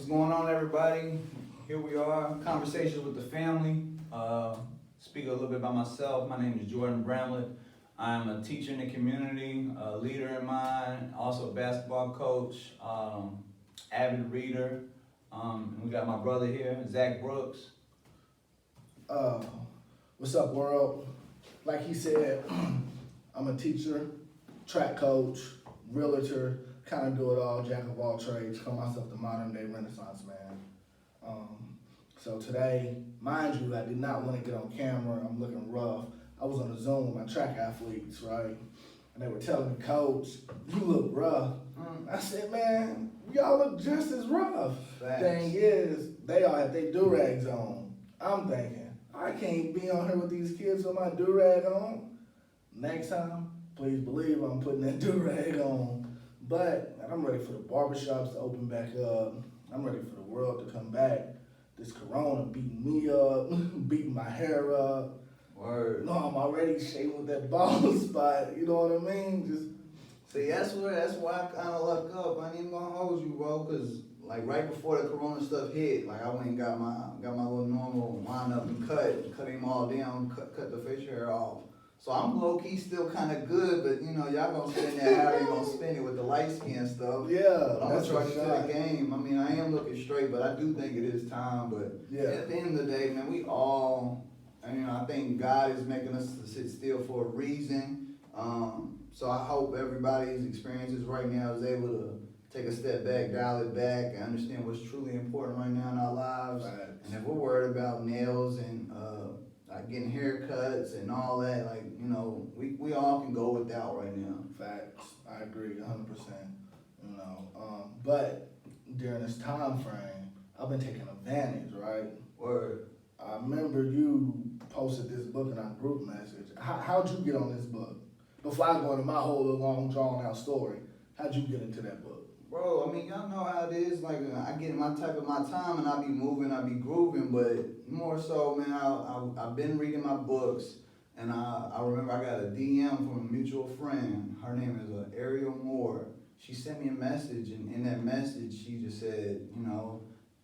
What's going on, everybody? Here we are, Conversations with the Family. Speak a little bit about myself. My name is Jordan Bramblett. I'm a teacher in the community, a leader in mind, also a basketball coach, avid reader. And we got my brother here, Zach Brooks. What's up, world? Like he said, I'm a teacher, track coach, realtor, kind of do it all, jack of all trades, call myself the modern day Renaissance man. So today, mind you, I did not want to get on camera. I'm looking rough. I was on a Zoom with my track athletes, right? And they were telling me, Coach, you look rough. I said, man, y'all look just as rough. Thanks. Thing is, they all had their do-rags on. I'm thinking, I can't be on here with these kids with my do-rag on. Next time, please believe I'm putting that do-rag on. But I'm ready for the barbershops to open back up. I'm ready for the world to come back. This corona beating me up, beating my hair up. Word. No, I'm already shaving with that bald spot. You know what I mean? Just See, that's why I kind of lucked up. I ain't even gonna hold you, bro, cause like right before the corona stuff hit, like I went and got my little normal wind up and cut him all down, cut the facial hair off. So I'm low key still kind of good, but you know y'all gonna spend that how you gonna spend it with the light skin stuff. yeah, But I'm that's gonna try for to sure. the game. I mean, I am looking straight, but I do think it is time. But Yeah. at the end of the day, man, we all, I think God is making us to sit still for a reason. So I hope everybody's experiences right now is able to take a step back, dial it back, and understand what's truly important right now in our lives. Right. And if we're worried about nails and like getting haircuts and all that, like, you know, we all can go without right now. Facts. I agree 100%. You know, but during this time frame, I've been taking advantage, right? Word. I remember you posted this book in our group message. How'd you get on this book? Before I go into my whole long drawn out story, how'd you get into that book? Bro, I mean, y'all know how it is. Like, I get in my time and I be moving, I be grooving, but more so, man, I've been reading my books, and I remember I got a DM from a mutual friend. Her name is Ariel Moore. She sent me a message, and in that message, she just said, you know,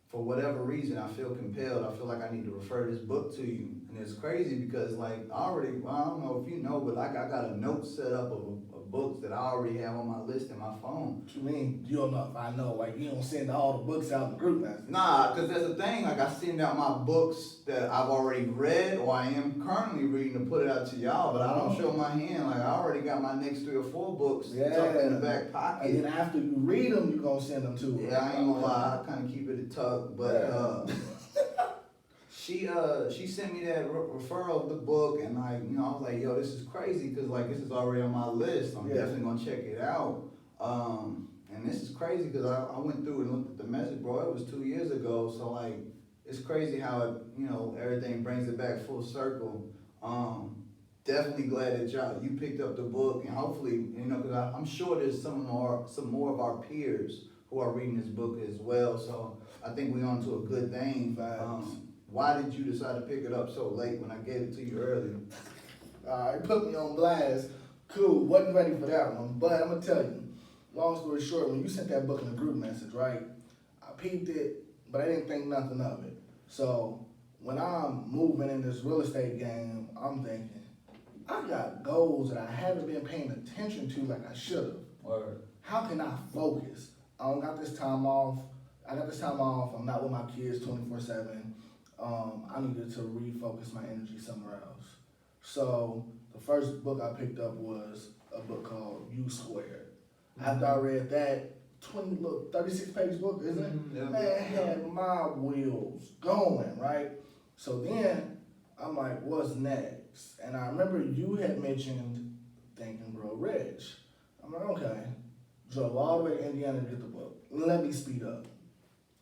for whatever reason, I feel compelled. I feel like I need to refer this book to you. And it's crazy because, like, I don't know if you know, but like, I got a note set up of books that I already have on my list in my phone. What you mean? You don't know if I know. Like, you don't send all the books out in the group message. Nah, because that's the thing. Like, I send out my books that I've already read or I am currently reading to put it out to y'all, but I don't show my hand. Like, I already got my next 3 or 4 books tucked in the back pocket. And then after you read them, you're going to send them to her. Yeah, I ain't gonna lie. I kind of keep it tucked, but she sent me that referral of the book, and like, you know, I was like, yo, this is crazy, because like this is already on my list. I'm definitely gonna check it out. And this is crazy because I went through and looked at the message, bro. It was 2 years ago, so like it's crazy how it, you know, everything brings it back full circle. Definitely glad that you picked up the book, and hopefully, you know, because I'm sure there's some more of our peers who are reading this book as well. So I think we're on to a good thing. Why did you decide to pick it up so late when I gave it to you earlier? It put me on blast. Cool, wasn't ready for that one. But I'm going to tell you, long story short, when you sent that book in the group message, right, I peeped it, but I didn't think nothing of it. So when I'm moving in this real estate game, I'm thinking, I got goals that I haven't been paying attention to like I should have. Word. How can I focus? I don't got this time off. I got this time off. I'm not with my kids 24/7. I needed to refocus my energy somewhere else. So the first book I picked up was a book called U Squared. After I read that 36-page book, isn't it? Yeah. Man, it had my wheels going, right? So then I'm like, what's next? And I remember you had mentioned Think and Grow Rich. I'm like, okay. Drove all the way to Indiana to get the book. Let me speed up.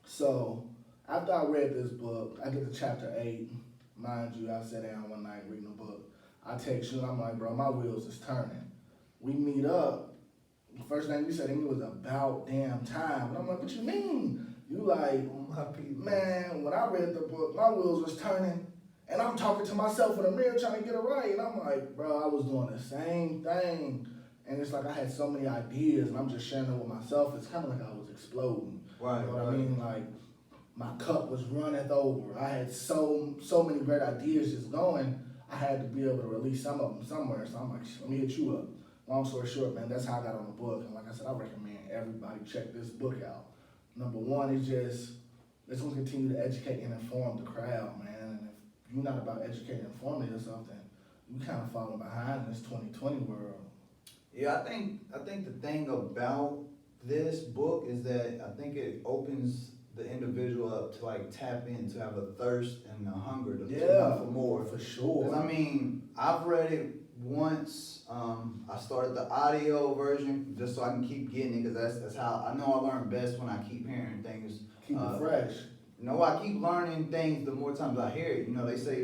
So after I read this book, I get to chapter 8. Mind you, I sat down one night reading the book. I text you, and I'm like, bro, my wheels is turning. We meet up. The first thing you said to me was about damn time. And I'm like, what you mean? You like, man, when I read the book, my wheels was turning. And I'm talking to myself in the mirror trying to get it right. And I'm like, bro, I was doing the same thing. And it's like I had so many ideas, and I'm just sharing it with myself. It's kind of like I was exploding. Right, You know what I right. mean? Like, my cup was runneth over. I had so many great ideas just going. I had to be able to release some of them somewhere. So I'm like, let me hit you up. Long story short, man, that's how I got on the book. And like I said, I recommend everybody check this book out. Number one is just, it's going to continue to educate and inform the crowd, man. And if you're not about educating and informing yourself, then you kind of falling behind in this 2020 world. Yeah, I think the thing about this book is that I think it opens the individual up to like tap in, to have a thirst and a hunger to look for more. For sure. 'Cause I mean, I've read it once. I started the audio version just so I can keep getting it, because that's how I know I learn best, when I keep hearing things. Keep it fresh. No, I keep learning things the more times I hear it. You know, they say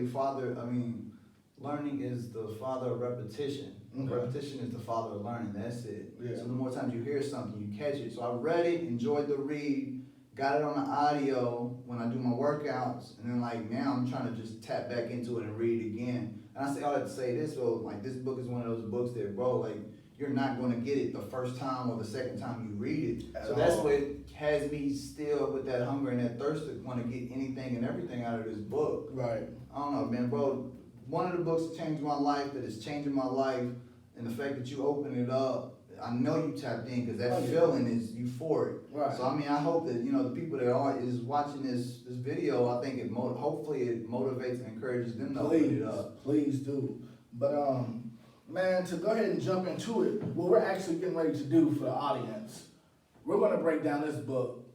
learning is the father of repetition. Okay. Repetition is the father of learning, that's it. Yeah. So the more times you hear something, you catch it. So I read it, enjoyed the read, got it on the audio when I do my workouts, and then like now I'm trying to just tap back into it and read it again. And I say all that to say this, so like this book is one of those books that, bro, like you're not gonna get it the first time or the second time you read it. So that's what has me still with that hunger and that thirst to want to get anything and everything out of this book. Right. I don't know, man, bro. One of the books that changed my life, that is changing my life, and the fact that you open it up, I know you tapped in, because that feeling is euphoric. Right. So I mean, I hope that, you know, the people that is watching this video, I think hopefully it motivates and encourages them to open it up. Please do. But man, to go ahead and jump into it, what we're actually getting ready to do for the audience, we're going to break down this book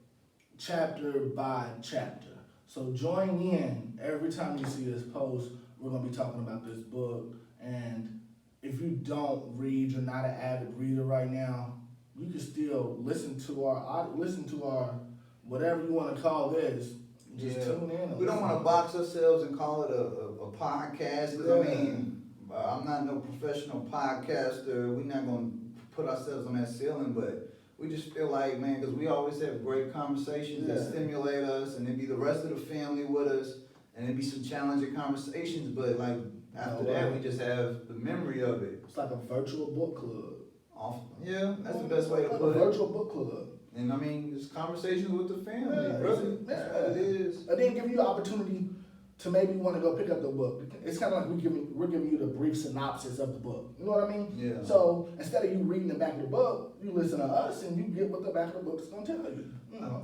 chapter by chapter. So join in every time you see this post. We're going to be talking about this book. And if you don't read, you're not an avid reader right now, you can still listen to our whatever you want to call this. Just tune in. We don't want to box ourselves and call it a podcast, because I mean, I'm not no professional podcaster. We're not going to put ourselves on that ceiling, but we just feel like, man, because we always have great conversations that stimulate us, and it'd be the rest of the family with us, and it'd be some challenging conversations, but like after that, we just have the memory of it. It's like a virtual book club. Yeah, that's the best way to put it. A virtual book club. And I mean, it's conversations with the family, brother. That's what it is. And then give you the opportunity to maybe want to go pick up the book. It's kind of like we're giving you the brief synopsis of the book. You know what I mean? Yeah. So instead of you reading the back of the book, you listen to us and you get what the back of the book is going to tell you.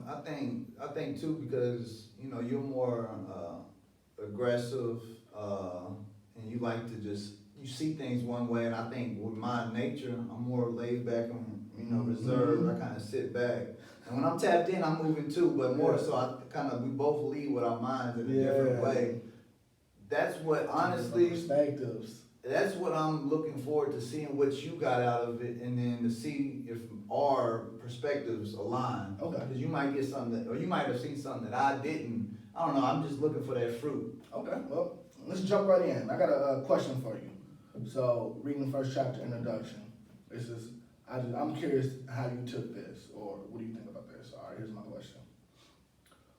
I think too, because you know you're more aggressive, and you like to you see things one way, and I think with my nature, I'm more laid back and reserved. I kind of sit back, and when I'm tapped in, I'm moving too, but more so we both lead with our minds in a different way. That's what, honestly, perspectives. That's what I'm looking forward to, seeing what you got out of it, and then to see if our perspectives align. Okay. Because you might get something, or you might have seen something that I didn't. I don't know. I'm just looking for that fruit. Okay. Well, let's jump right in. I got a question for you. So, reading the first chapter, introduction. I'm curious how you took this, or what do you think about this? All right, here's my question.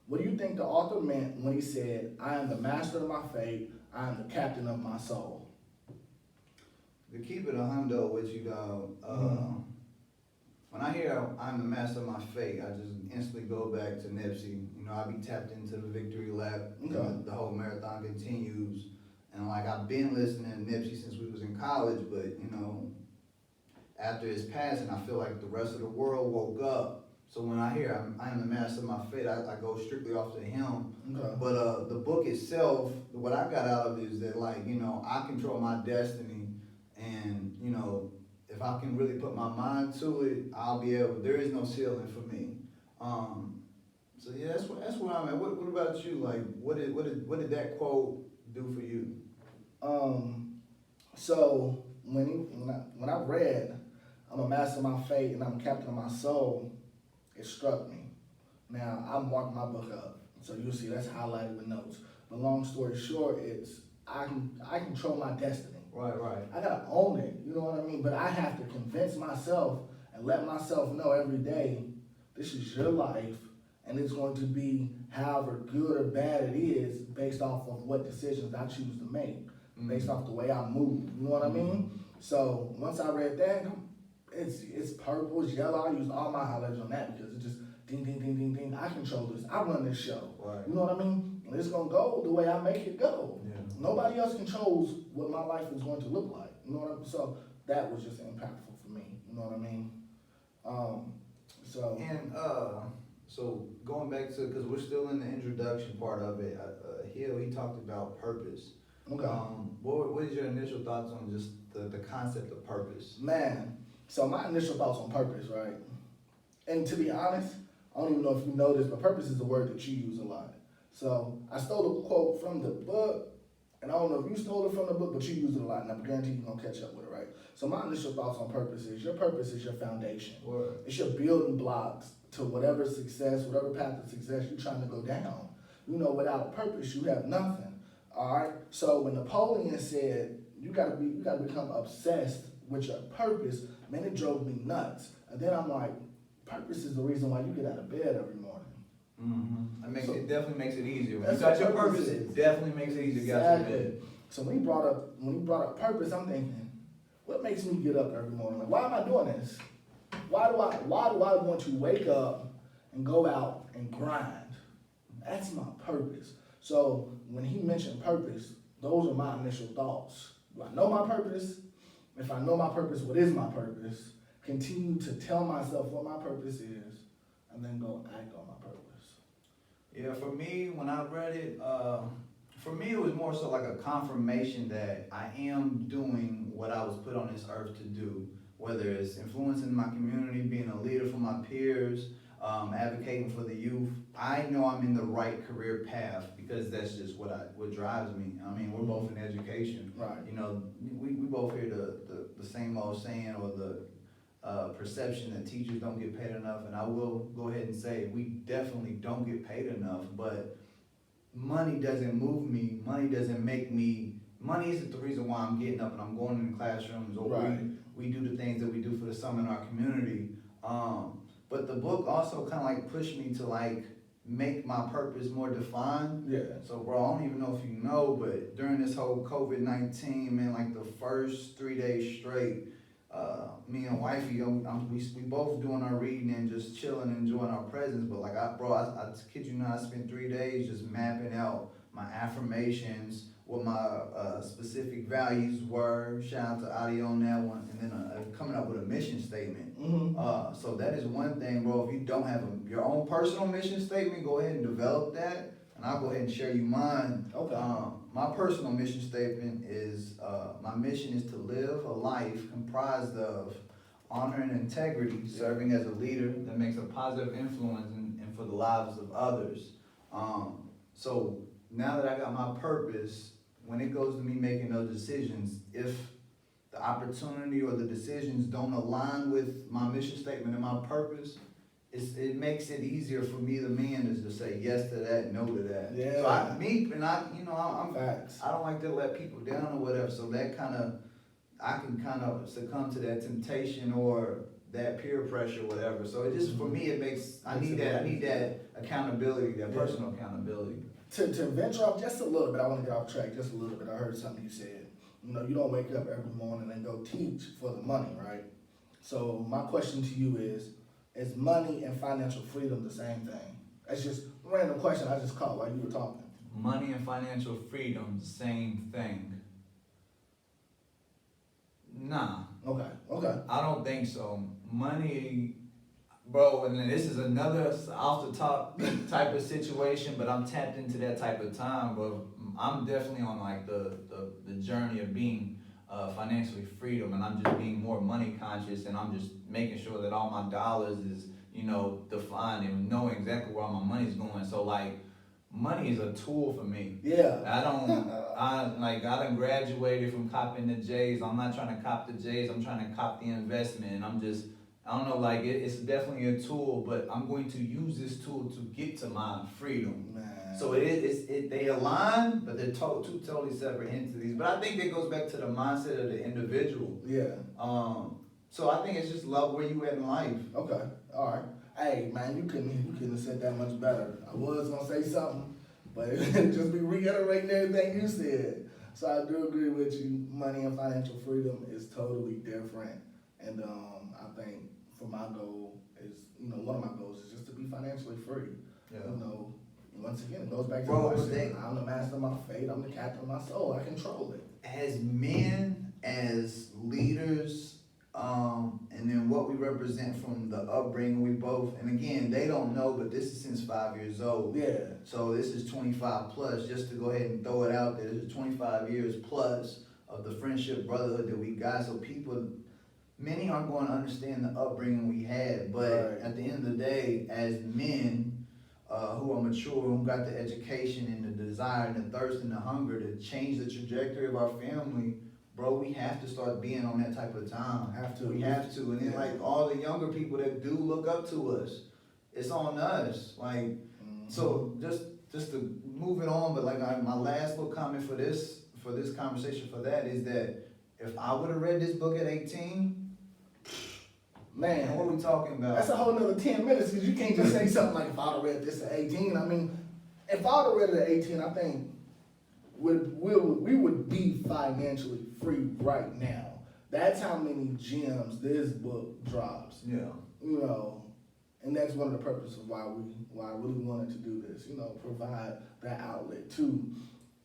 What do you think the author meant when he said, "I am the master of my fate, I am the captain of my soul"? To keep it a hundo with you, dog, when I hear "I'm the master of my fate," I just instantly go back to Nipsey. You know, I be tapped into the victory lap. Okay. The whole marathon continues. And like, I've been listening to Nipsey since we was in college, but you know, after his passing, I feel like the rest of the world woke up. So when I hear I am the master of my fate, I go strictly off to him. Okay. But the book itself, what I got out of it is that, like, you know, I control my destiny, and you know, if I can really put my mind to it, I'll be able. There is no ceiling for me. So yeah, that's where I'm at. What about you? Like, what did that quote do for you? So when I read, "I'm a master of my fate and I'm a captain of my soul," it struck me. Now, I marked my book up, so you'll see that's highlighted with notes. But long story short, it's I control my destiny. Right. I gotta own it, you know what I mean? But I have to convince myself and let myself know every day, this is your life, and it's going to be however good or bad it is based off of what decisions I choose to make, based off the way I move, you know what I mean? So once I read that, it's purple, it's yellow. I use all my highlighters on that because it just ding, ding, ding, ding, ding. I control this. I run this show. Right. You know what I mean? And it's gonna go the way I make it go. Yeah. Nobody else controls what my life is going to look like. You know what I mean? So that was just impactful for me. You know what I mean? So going back to, because we're still in the introduction part of it, Hill, he talked about purpose. Okay. What is your initial thoughts on just the concept of purpose? Man, so my initial thoughts on purpose, right? And to be honest, I don't even know if you know this, but purpose is a word that you use a lot. So I stole a quote from the book, and I don't know if you stole it from the book, but you use it a lot, and I guarantee you're going to catch up with it, right? So my initial thoughts on purpose is your foundation. Word. It's your building blocks to whatever success, whatever path of success you're trying to go down. You know, without a purpose, you have nothing. All right. So when Napoleon said you gotta become obsessed with your purpose, man, it drove me nuts. And then I'm like, purpose is the reason why you get out of bed every morning. Mm-hmm. It definitely makes it easier. When you That's got your what purpose, purpose it is. definitely makes it easier to get out of Exactly. bed. So when he brought up purpose, I'm thinking, what makes me get up every morning? Like, why am I doing this? Why do I want to wake up and go out and grind? That's my purpose. So when he mentioned purpose, those are my initial thoughts. Do I know my purpose? If I know my purpose, what is my purpose? Continue to tell myself what my purpose is, and then go act on my purpose. Yeah, for me, when I read it, for me it was more so like a confirmation that I am doing what I was put on this earth to do, whether it's influencing my community, being a leader for my peers, advocating for the youth. I know I'm in the right career path because that's just what drives me. I mean, we're both in education. Right. You know, we both hear the same old saying or the perception that teachers don't get paid enough, and I will go ahead and say we definitely don't get paid enough, but money doesn't move me, money doesn't make me, money isn't the reason why I'm getting up and I'm going in the classrooms or Right. we do the things that we do for the summer in our community. But the book also kind of like pushed me to like make my purpose more defined. Yeah. So bro, I don't even know if you know, but during this whole COVID-19, man, like the first 3 days straight, me and wifey, we both doing our reading and just chilling and enjoying our presence. But like I kid you not, I spent 3 days just mapping out my affirmations, what my specific values were. Shout out to Adi on that one, and then coming up with a mission statement. So that is one thing, bro. If you don't have your own personal mission statement, go ahead and develop that, and I'll go ahead and share you mine. Okay. My personal mission statement is, my mission is to live a life comprised of honor and integrity, serving as a leader that makes a positive influence and for the lives of others. So now that I got my purpose, when it goes to me making those decisions, if the opportunity or the decisions don't align with my mission statement and my purpose, it makes it easier for me, the man, is to say yes to that, no to that. Yeah. So I'm Facts. I don't like to let people down or whatever. So that I can kind of succumb to that temptation or that peer pressure, or whatever. So it just, for me, I need that accountability, that personal accountability. To venture off just a little bit, I want to get off track just a little bit. I heard something you said. You know, you don't wake up every morning and go teach for the money, right? So my question to you is money and financial freedom the same thing? That's just a random question I just caught while you were talking. Money and financial freedom, the same thing. Nah. Okay. I don't think so. Money, bro, and then this is another off the top type of situation, but I'm tapped into that type of time, bro. I'm definitely on like the journey of being financially freedom, and I'm just being more money conscious, and I'm just making sure that all my dollars is, defined and knowing exactly where all my money's going. So like, money is a tool for me. Yeah. I done graduated from copping the J's. I'm not trying to cop the J's. I'm trying to cop the investment. And I don't know, like it's definitely a tool, but I'm going to use this tool to get to my freedom. Man. So they align, but they're two totally separate entities. But I think that goes back to the mindset of the individual. Yeah. So I think it's just love where you at in life. Okay. All right. Hey, man, you couldn't have said that much better. I was gonna say something, but just be reiterating everything you said. So I do agree with you. Money and financial freedom is totally different, And I think for my goal is, one of my goals is just to be financially free. Yeah. Once again, it goes back to Bro, the but question. I'm the master of my fate. I'm the captain of my soul. I control it. As men, as leaders, and then what we represent from the upbringing we both, and again, they don't know, but this is since 5 years old. Yeah. So this is 25 plus, just to go ahead and throw it out there. This is 25 years plus of the friendship, brotherhood that we got. So many aren't going to understand the upbringing we had, but Right. at the end of the day, as men who are mature, who got the education and the desire and the thirst and the hunger to change the trajectory of our family, bro, we have to start being on that type of time. We have to. And then like all the younger people that do look up to us, it's on us. Like, so just to move it on, but like my last little comment for this conversation for that is that if I would have read this book at 18, man, what are we talking about? That's a whole nother 10 minutes because you can't just say something like, if I'd have read this at 18. I mean, if I'd have read it at 18, I think we would be financially free right now. That's how many gems this book drops. Yeah. And that's one of the purposes why I really wanted to do this, provide that outlet to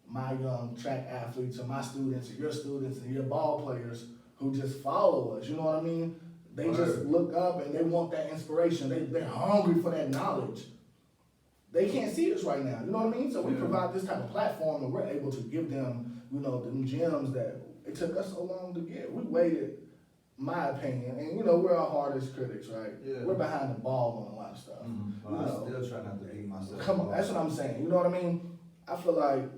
my young track athletes or my students or your ball players who just follow us, you know what I mean? They just look up and they want that inspiration. They're hungry for that knowledge. They can't see us right now, you know what I mean? So we provide this type of platform and we're able to give them, them gems that it took us so long to get. We waited, my opinion, and we're our hardest critics, right? Yeah. We're behind the ball on a lot of stuff. Well, I still try not to beat myself. Come on, that's what I'm saying. You know what I mean? I feel like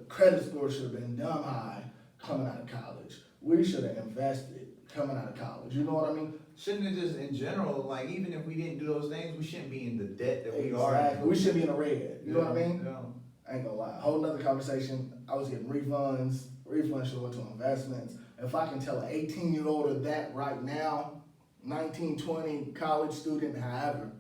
credit score should have been dumb high coming out of college. We should have invested coming out of college. You know what I mean? Shouldn't it just in general, like even if we didn't do those things, we shouldn't be in the debt that we Exactly. are. We should be in the red. You know what I mean? Yeah. I ain't gonna lie. Whole nother conversation. I was getting refunds. Refunds should have went to investments. If I can tell an 18-year-old that right now, 19, 20, college student, however,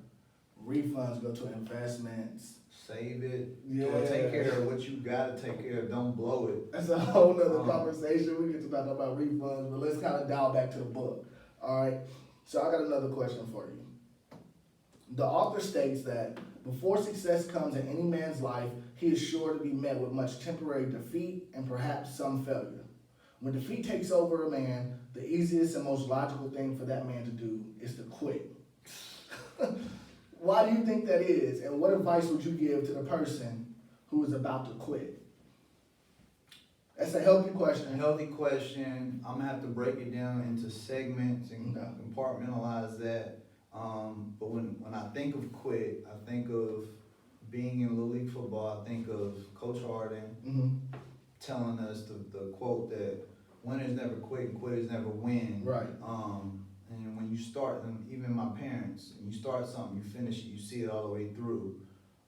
refunds go to investments. Save it. Yeah. Or take care of what you gotta take care of. Don't blow it. That's a whole nother conversation. We get to talk about refunds, but let's kind of dial back to the book. All right. So I got another question for you. The author states that before success comes in any man's life, he is sure to be met with much temporary defeat and perhaps some failure. When defeat takes over a man, the easiest and most logical thing for that man to do is to quit. Why do you think that is? And what advice would you give to the person who is about to quit? That's a healthy question. A healthy question. I'm gonna have to break it down into segments and compartmentalize that. But when I think of quit, I think of being in Little League football. I think of Coach Harden telling us the quote that winners never quit and quitters never win. Right. And when you start, and even my parents, and you start something, you finish it, you see it all the way through.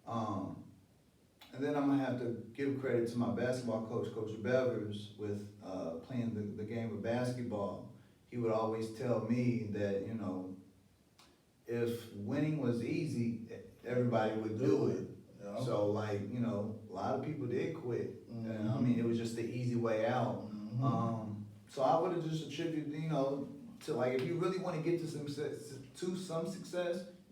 And then I'm gonna have to give credit to my basketball coach, Coach Bevers, with playing the game of basketball. He would always tell me that, if winning was easy, everybody would do it. Yeah. So like, a lot of people did quit. And I mean, it was just the easy way out. So I would have just attributed, to like, if you really want to get to some success,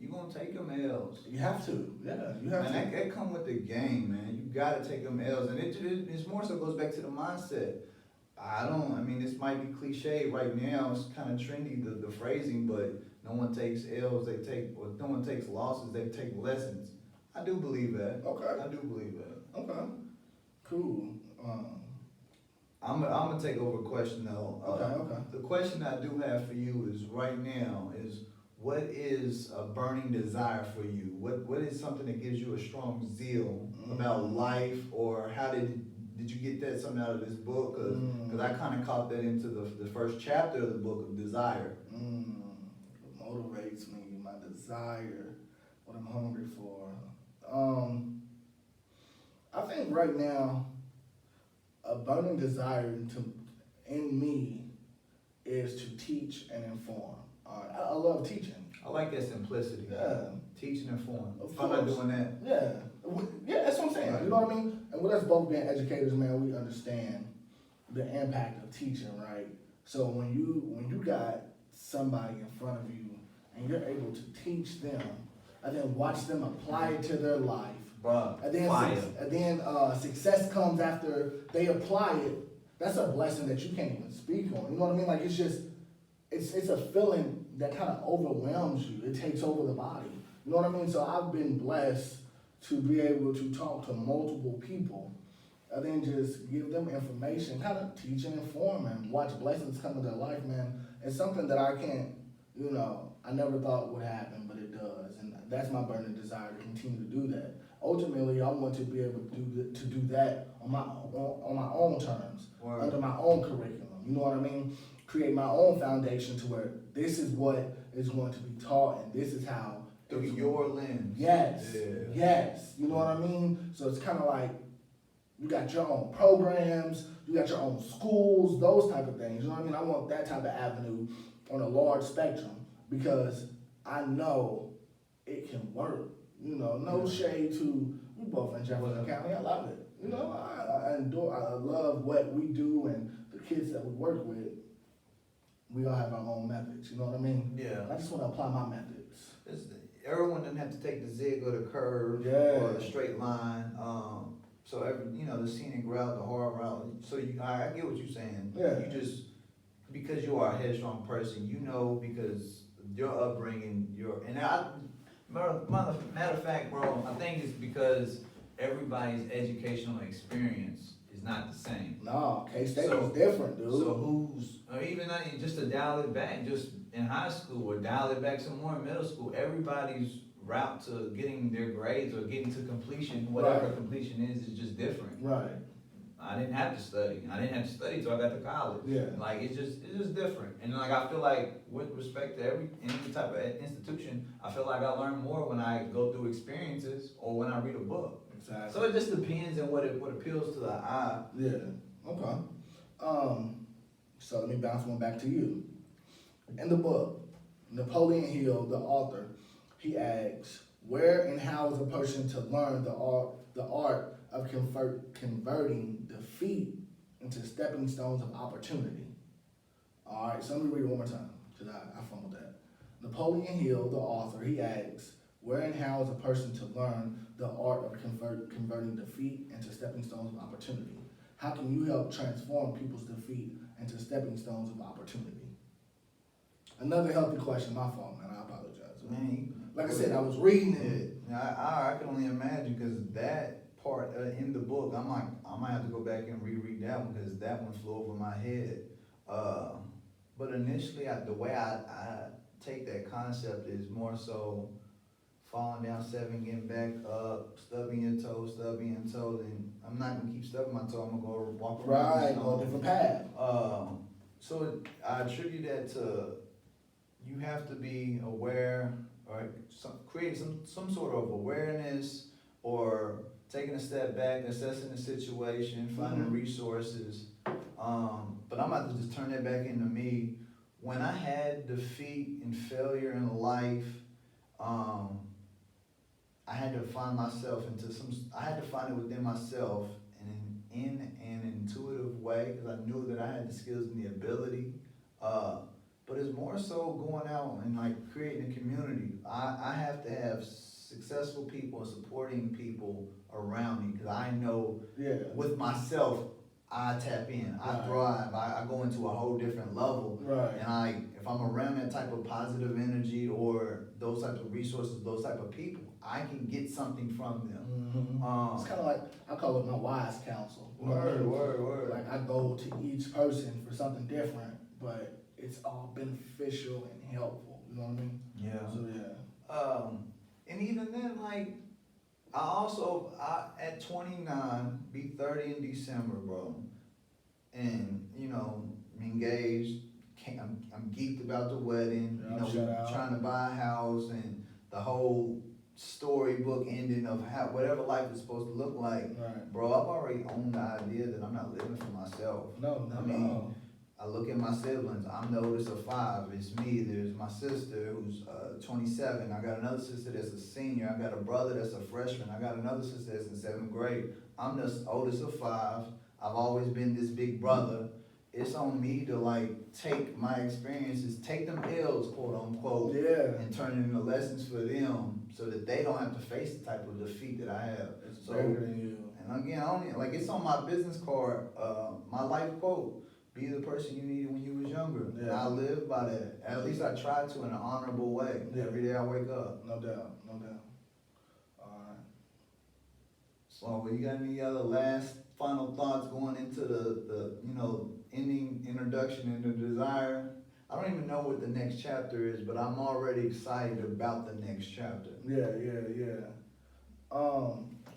you're gonna take them L's. You have to, yeah. You have to. And that come with the game, man. You gotta take them L's, and it's more so goes back to the mindset. This might be cliche right now. It's kind of trendy, the phrasing, but no one takes L's. No one takes losses. They take lessons. I do believe that. Okay. I do believe that. Okay. Cool. I'm gonna take over a question though. Okay. The question I do have for you is right now is, what is a burning desire for you? What is something that gives you a strong zeal about life, or how did you get something out of this book? Because I kind of caught that into the first chapter of the book of desire. What motivates me, my desire, what I'm hungry for. I think right now, a burning desire in me is to teach and inform. I love teaching. I like that simplicity. Yeah. Teach and inform. Of If I'm not course. doing that. Yeah, that's what I'm saying. You know what I mean? And with us both being educators, man, we understand the impact of teaching, right? So when you got somebody in front of you and you're able to teach them and then watch them apply it to their life, Bruh, and then fire. success comes after they apply it. That's a blessing that you can't even speak on. You know what I mean? Like it's a feeling that kind of overwhelms you. It takes over the body. You know what I mean? So I've been blessed to be able to talk to multiple people and then just give them information, kind of teach and inform and watch blessings come to their life, man. It's something that I can't, I never thought would happen, but it does. And that's my burning desire to continue to do that. Ultimately, I want to be able to do that on my own terms, Word. under my own curriculum. You know what I mean? Create my own foundation to where this is what is going to be taught and this is how. Through your lens. Yes. Yeah. Yes. You know what I mean? So it's kind of like you got your own programs, you got your own schools, those type of things. You know what I mean? I want that type of avenue on a large spectrum because I know it can work. No shade to, we both in Jefferson County. I love it. I love what we do and the kids that we work with. We all have our own methods. You know what I mean? Yeah. I just want to apply my methods. Everyone doesn't have to take the zig or the curve Yeah. or the straight line. So the scenic route, the hard route. So I get what you're saying. Yeah. You just, because you are a headstrong person, because your upbringing, Matter of fact, bro, I think it's because everybody's educational experience is not the same. No, K-State So- was different, dude. So or even not, just to dial it back, just in high school or dial it back some more in middle school, everybody's route to getting their grades or getting to completion, whatever Right. completion is just different. Right. I didn't have to study. I didn't have to study till I got to college. Yeah. Like it's just different. And like I feel like with respect to any type of institution, I feel like I learn more when I go through experiences or when I read a book. Exactly. So it just depends on what appeals to the eye. Yeah. Okay. So let me bounce one back to you. In the book, Napoleon Hill, the author, he asks, where and how is a person to learn the art of converting defeat into stepping stones of opportunity? All right, so let me read it one more time, because I fumbled that. Napoleon Hill, the author, he asks, where and how is a person to learn the art of converting defeat into stepping stones of opportunity? How can you help transform people's defeat into stepping stones of opportunity? Another healthy question, my fault, man, I apologize. man, Like I said, I was reading it. I can only imagine because that part in the book, I might have to go back and reread that one because that one flew over my head. But initially, the way I take that concept is more so falling down 7, getting back up, stubbing your toe, and I'm not gonna keep stubbing my toe. I'm gonna go walk around. Right, go a different path. So I attribute that to you have to be aware or create some sort of awareness or taking a step back, assessing the situation, finding resources. But I'm about to just turn that back into me. When I had defeat and failure in life, I had to find myself I had to find it within myself in an intuitive way because I knew that I had the skills and the ability. But it's more so going out and like creating a community. I have to have successful people and supporting people around me because I know with myself, I tap in, I thrive, I go into a whole different level. Right. And if I'm around that type of positive energy or those types of resources, those type of people, I can get something from them. Mm-hmm. It's kind of like, I call it my wise counsel. Word. Like I go to each person for something different, but it's all beneficial and helpful. You know what I mean? Yeah. So yeah. And even then, like, I at 29, be 30 in December, bro. And, engaged. I'm geeked about the wedding. Trying to buy a house and the whole storybook ending of whatever life is supposed to look like. Right. Bro, I've already owned the idea that I'm not living for myself. No. I look at my siblings. I'm the oldest of 5. It's me. There's my sister who's 27. I got another sister that's a senior. I got a brother that's a freshman. I got another sister that's in 7th grade. I'm the oldest of 5. I've always been this big brother. it's on me to like take my experiences, take them L's, quote unquote, Yeah. and turn it into lessons for them, so that they don't have to face the type of defeat that I have. It's So, bigger than you. and again, I don't like it's on my business card. My life quote: "Be the person you needed when you was younger." And Yeah. I live by that. At least I try to in an honorable way. Yeah. Every day I wake up. No doubt, no doubt. Alright. So, you got any other last final thoughts going into the ending introduction and the desire? I don't even know what the next chapter is, but I'm already excited about the next chapter. Yeah.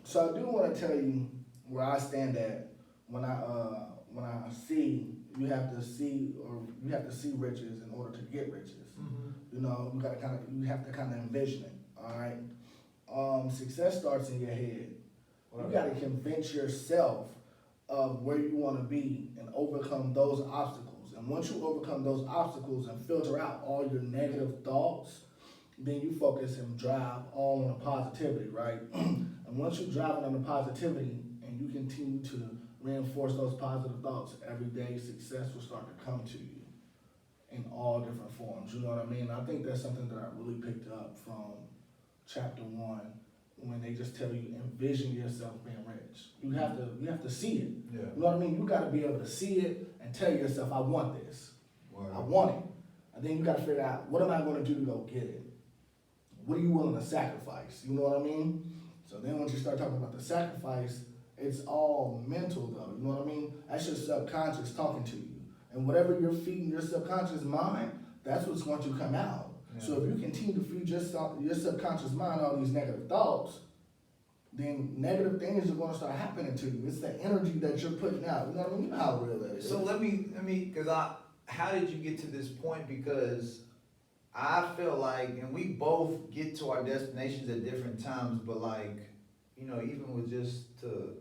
So I do want to tell you where I stand at when I see you have to see riches in order to get riches. You know, you have to kind of envision it. All right. Success starts in your head. You got to convince yourself of where you want to be and overcome those obstacles. And once you overcome those obstacles and filter out all your negative thoughts, then you focus and drive all on the positivity, right? And once you drive on the positivity and you continue to reinforce those positive thoughts, every day success will start to come to you in all different forms. You know what I mean? I think that's something that I really picked up from chapter 1, when they just tell you envision yourself being rich. You have to see it. Yeah. You know what I mean? You got to be able to see it and tell yourself, I want this. Word. I want it. And then you got to figure out, what am I going to do to go get it? What are you willing to sacrifice? You know what I mean? So then once you start talking about the sacrifice, it's all mental though. You know what I mean? That's your subconscious talking to you. And whatever you're feeding your subconscious mind, that's what's going to come out. Yeah. So if you continue to feed your subconscious mind all these negative thoughts, then negative things are going to start happening to you. It's the energy that you're putting out. You know what I mean? You know how real that is. So let me, how did you get to this point? Because I feel like, and we both get to our destinations at different times, but like, even with just to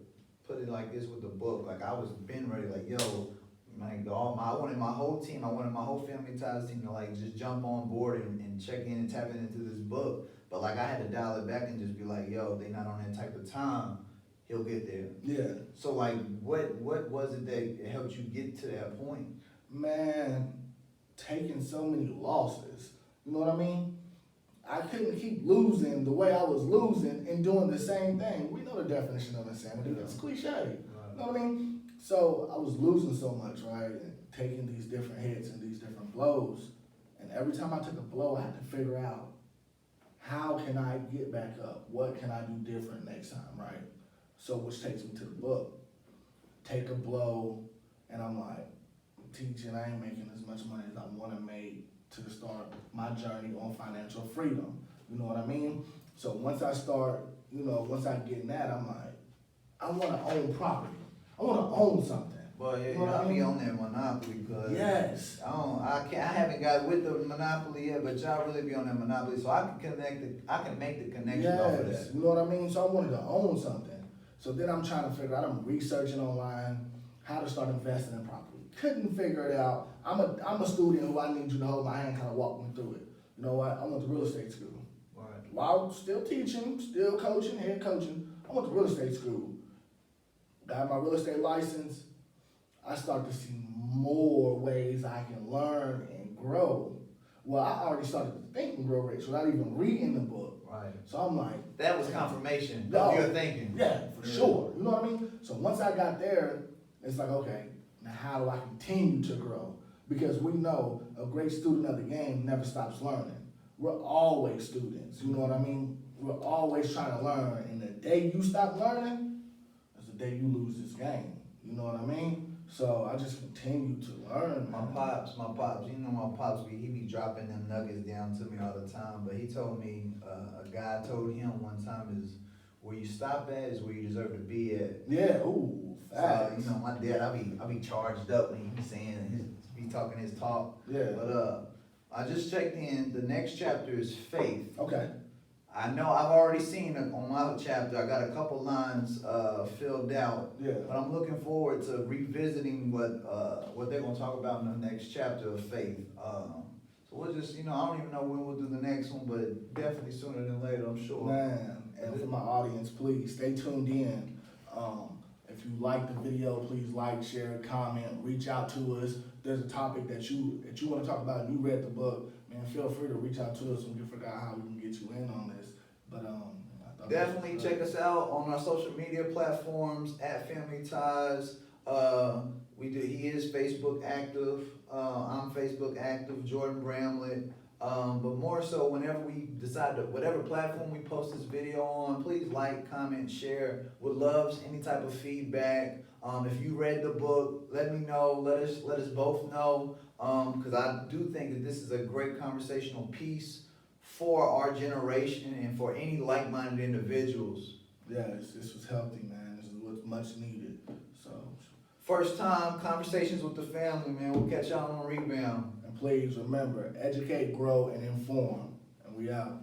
put it like this with the book, like I was been ready, like, yo, like I wanted my whole team, I wanted my whole Family Ties team to like just jump on board and check in and tap into this book. But like I had to dial it back and just be like, yo, they not on that type of time, he'll get there. Yeah. So like, what was it that helped you get to that point? Man, taking so many losses. You know what I mean? I couldn't keep losing the way I was losing and doing the same thing. We know the definition of insanity. Yeah. It's cliche. You know what I mean? So I was losing so much, right? And taking these different hits and these different blows. And every time I took a blow, I had to figure out, how can I get back up? What can I do different next time, right? So which takes me to the book. Take a blow, and I'm like, teaching, I ain't making as much money as I want to make to start my journey on financial freedom. You know what I mean? So once I get in that, I'm like, I want to own property. I want to own something. But yeah, You know what I I'll be mean? on that Monopoly because Yes. I haven't got with the Monopoly yet, but y'all really be on that Monopoly, so I can make the connection off of Yes. that. You know what I mean? So I wanted to own something. So then I'm trying to figure out, I'm researching online how to start investing in property. Couldn't figure it out. I'm a student who I need you to hold my hand, kind of walk me through it. You know what? I went to real estate school. Right. While still teaching, still coaching, head coaching, I went to real estate school. Got my real estate license. I started to see more ways I can learn and grow. Well, I already started to think and grow rich without even reading the book. Right. So I'm like, That was confirmation No. of your thinking. yeah, for sure. You know what I mean? So once I got there, it's like, okay, now how do I continue to grow? Because we know a great student of the game never stops learning. We're always students, you know what I mean? We're always trying to learn, and the day you stop learning is the day you lose this game. You know what I mean? So I just continue to learn, My man. pops, my pops, he be dropping them nuggets down to me all the time, but he told me, a guy told him one time is, where you stop at is where you deserve to be at. Yeah, ooh, facts. So, my dad, I be charged up when he be saying, be talking his talk. Yeah. But I just checked in, the next chapter is faith. Okay. I know I've already seen it on my chapter, I got a couple lines filled out. Yeah. But I'm looking forward to revisiting what they're gonna talk about in the next chapter of faith. So we'll just, I don't even know when we'll do the next one, but definitely sooner than later, I'm sure. Man, and for my audience, please stay tuned in. If If you like the video, please like, share, comment, reach out to us. If there's a topic that you want to talk about, you read the book, man, feel free to reach out to us and we can figure out how we can get you in on this. But I thought Definitely check us out on our social media platforms at Family Ties. He is Facebook active. I'm Facebook active, Jordan Bramblett. But more so, whenever we decide to, whatever platform we post this video on, please like, comment, share. Would love any type of feedback. If you read the book, let me know. Let us both know. Because I do think that this is a great conversational piece for our generation and for any like-minded individuals. Yes, this was healthy, man. This is what's much needed. So, First time conversations with the family, man. We'll catch y'all on Rebound. and please remember, educate, grow, and inform. And we out.